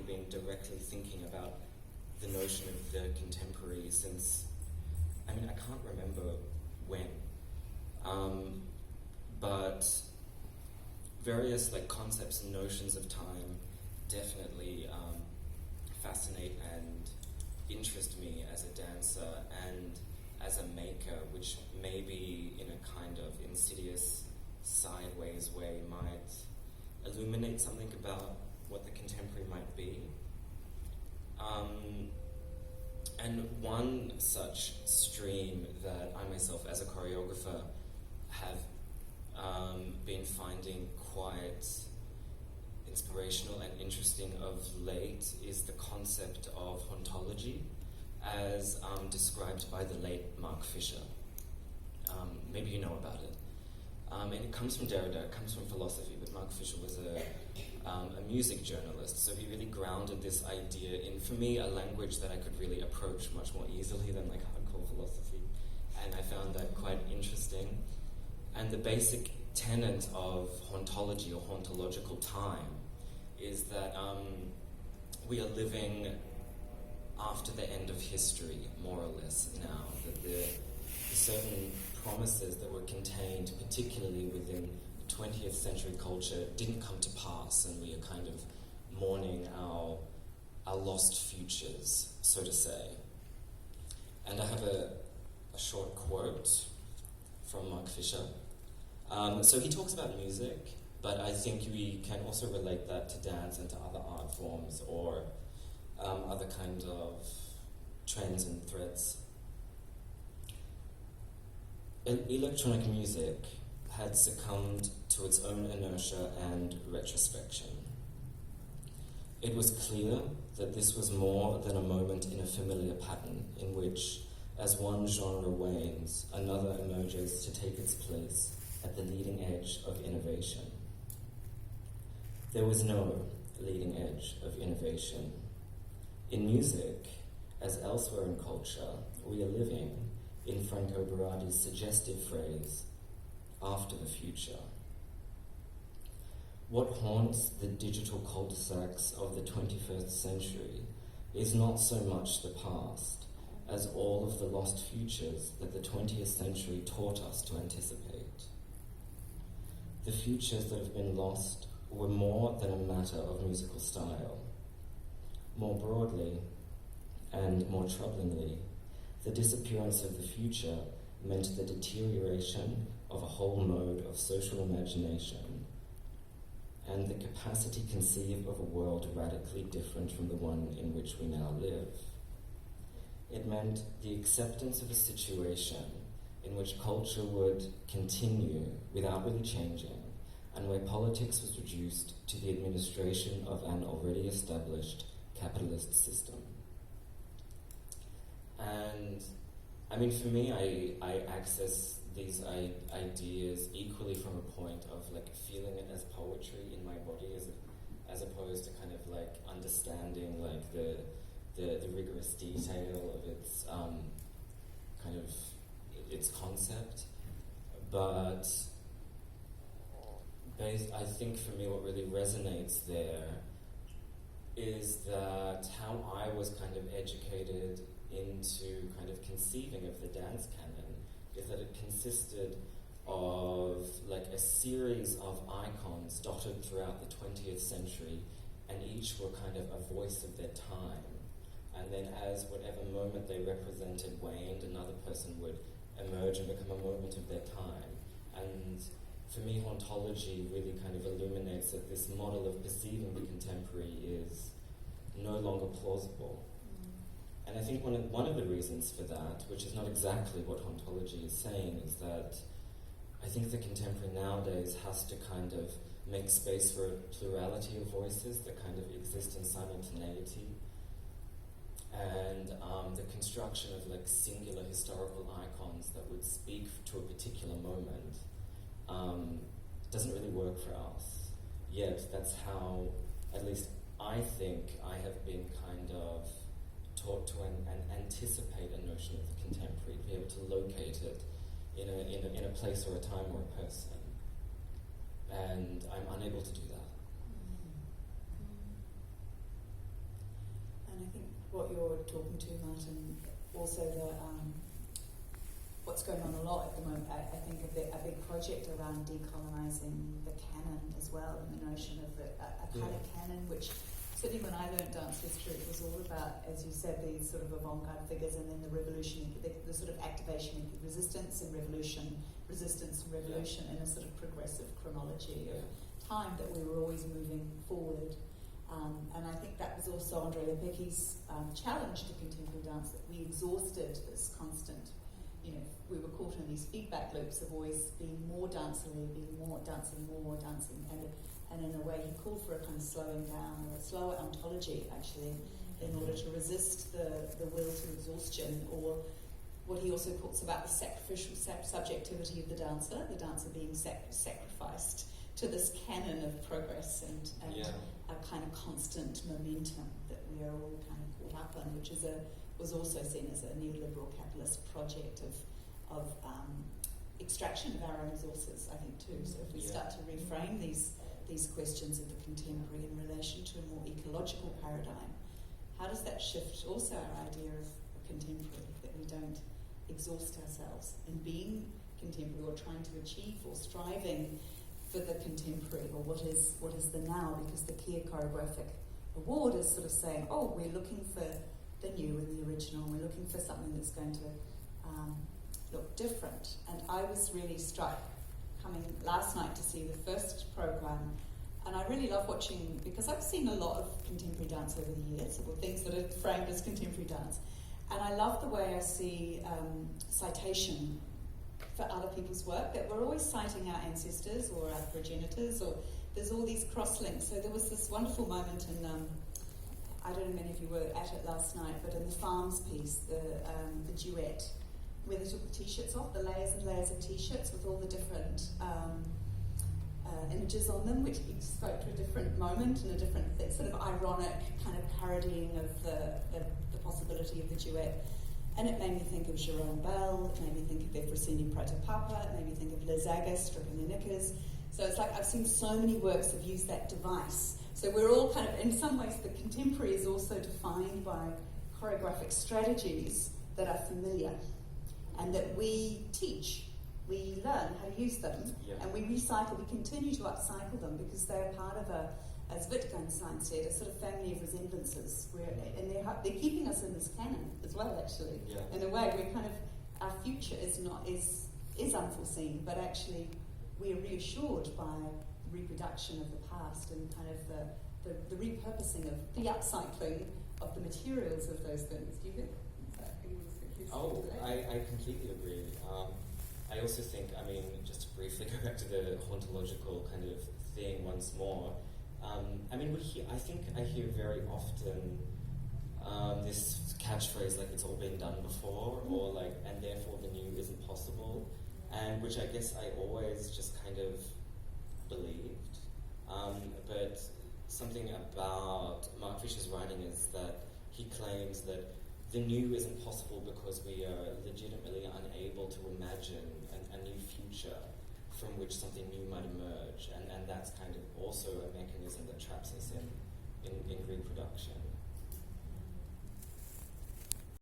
been directly thinking about the notion of the contemporary since, I can't remember when, but various concepts and notions of time definitely fascinate and interest me as a dancer and as a maker, which maybe in a kind of insidious, sideways way might illuminate something about what the contemporary might be. And one such stream that I myself, as a choreographer, have been finding quite inspirational and interesting of late is the concept of hauntology, as described by the late Mark Fisher. Maybe you know about it. And it comes from Derrida, it comes from philosophy, but Mark Fisher was a music journalist, so he really grounded this idea in, for me, a language that I could really approach much more easily than hardcore philosophy, and I found that quite interesting. And the basic tenet of hauntology or hauntological time is that we are living after the end of history, more or less, now, that the certain promises that were contained, particularly within 20th century culture, didn't come to pass, and we are kind of mourning our lost futures, so to say. And I have a short quote from Mark Fisher. So he talks about music, but I think we can also relate that to dance and to other art forms or other kind of trends and threads. Electronic music had succumbed to its own inertia and retrospection. It was clear that this was more than a moment in a familiar pattern in which, as one genre wanes, another emerges to take its place at the leading edge of innovation. There was no leading edge of innovation. In music, as elsewhere in culture, we are living, in Franco Berardi's suggestive phrase, after the future. What haunts the digital cul-de-sacs of the 21st century is not so much the past as all of the lost futures that the 20th century taught us to anticipate. The futures that have been lost were more than a matter of musical style. More broadly, and more troublingly, the disappearance of the future meant the deterioration of a whole mode of social imagination and the capacity to conceive of a world radically different from the one in which we now live. It meant the acceptance of a situation in which culture would continue without really changing, and where politics was reduced to the administration of an already established capitalist system. And for me, I access these ideas equally from a point of feeling it as poetry in my body, as opposed to kind of understanding the rigorous detail of its kind of its concept. But I think for me what really resonates there is that how I was kind of educated into kind of conceiving of the dance canon is that it consisted of a series of icons dotted throughout the 20th century, and each were kind of a voice of their time. And then as whatever moment they represented waned, another person would emerge and become a moment of their time. And for me, hauntology really kind of illuminates that this model of perceiving the contemporary is no longer plausible. And I think one of the reasons for that, which is not exactly what hauntology is saying, is that I think the contemporary nowadays has to kind of make space for a plurality of voices that kind of exist in simultaneity. And the construction of singular historical icons that would speak to a particular moment doesn't really work for us. Yet that's how, at least I think, I have been kind of taught to anticipate a notion of the contemporary, to be able to locate it in a place or a time or a person. And I'm unable to do that. I think what you're talking to, Martin, also what's going on a lot at the moment, I think a big project around decolonising the canon as well, and the notion of a kind of canon, which certainly when I learned dance history, it was all about, as you said, these sort of avant-garde figures, and then the revolution, the sort of activation of resistance and revolution in a sort of progressive chronology of time, that we were always moving forward. And I think that was also Andrea Becchi's challenge to contemporary dance, that we exhausted this constant, we were caught in these feedback loops of always being more dancery, dancing, and in a way he called for a kind of slowing down, or a slower ontology actually, in order to resist the will to exhaustion, or what he also talks about, the sacrificial subjectivity of the dancer being sacrificed to this canon of progress and a kind of constant momentum that we are all kind of caught up in, which was also seen as a neoliberal capitalist project of extraction of our own resources, I think, too. So if we start to reframe these questions of the contemporary in relation to a more ecological paradigm, how does that shift also our idea of contemporary, that we don't exhaust ourselves in being contemporary, or trying to achieve or striving for the contemporary, or what is the now, because the Kia Choreographic Award is sort of saying, we're looking for the new and the original, we're looking for something that's going to look different. And I was really struck coming last night to see the first program, and I really love watching, because I've seen a lot of contemporary dance over the years, or things that are framed as contemporary dance, and I love the way I see citation for other people's work, that we're always citing our ancestors or our progenitors, or there's all these cross-links. So there was this wonderful moment in, I don't know if many of you were at it last night, but in the Farms piece, the duet, where they took the t-shirts off, the layers and layers of t-shirts with all the different images on them, which each spoke to a different moment and a different sort of ironic kind of parodying of the possibility of the duet. And it made me think of Jerome Bell, it made me think of Efrosini Protopapa, it made me think of Liz Aga stripping their knickers. So it's like I've seen so many works that use that device. So we're all kind of, in some ways, the contemporary is also defined by choreographic strategies that are familiar and that we teach. We learn how to use them, and we recycle, we continue to upcycle them, because they're part of as Wittgenstein said, a sort of family of resemblances, and they're keeping us in this canon as well, actually. In a way, we're kind of, our future is unforeseen, but actually we're reassured by reproduction of the past and kind of the repurposing of the upcycling of the materials of those things. Do you think? I completely agree. I also think, just to briefly go back to the hauntological kind of thing once more, I hear very often this catchphrase like it's all been done before, or like, and therefore the new isn't possible, and which I guess I always just kind of believed. But something about Mark Fisher's writing is that he claims that the new isn't possible because we are legitimately unable to imagine a new future from which something new might emerge, and that's kind of also a mechanism that traps us in reproduction.